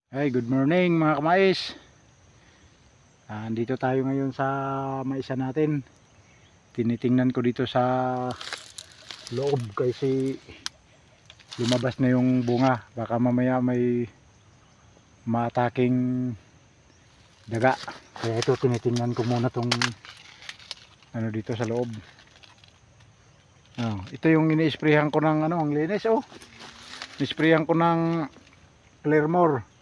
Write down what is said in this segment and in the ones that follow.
Hey, good morning mga kamais. Andito tayo ngayon sa maisa natin. Tinitingnan ko dito sa loob kasi lumabas na yung bunga. Baka mamaya may maataking daga. Kaya ito tinitingnan ko muna tong ano dito sa loob. Ito yung ini-sprayhan ko ng ang linis ini-sprayhan ko ng Clearmore.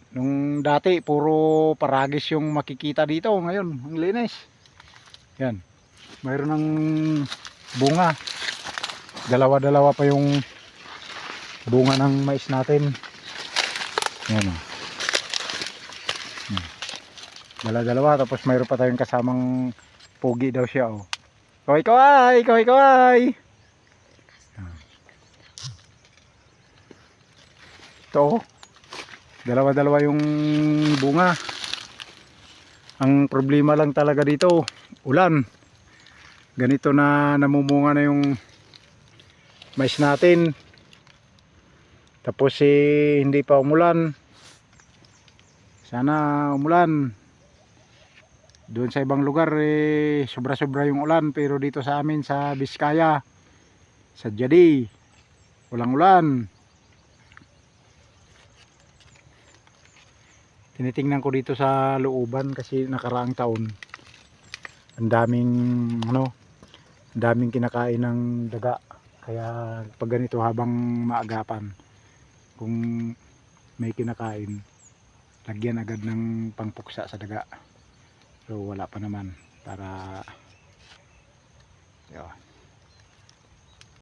Nung dati puro paragis yung makikita dito, ngayon ang linis. Yan. Mayroon ng bunga. Dalawa-dalawa pa yung bunga ng mais natin. Yan. Dalawa-dalawa, tapos mayroon pa tayong kasamang pogi daw siya Kaway-kaway, kaway-kaway. Ito dalawa-dalawa yung bunga. Ang problema lang talaga dito, ulan. Ganito na namumunga na yung mais natin. Tapos hindi pa umulan. Sana umulan. Doon sa ibang lugar sobra-sobra yung ulan, pero dito sa amin sa Biskaya, sa Jadi, walang ulan. Tinitingnan ko dito sa looban kasi nakaraang taon ang daming kinakain ng daga. Kaya pag ganito habang maagapan, kung may kinakain, lagyan agad ng pangpuksa sa daga. So wala pa naman para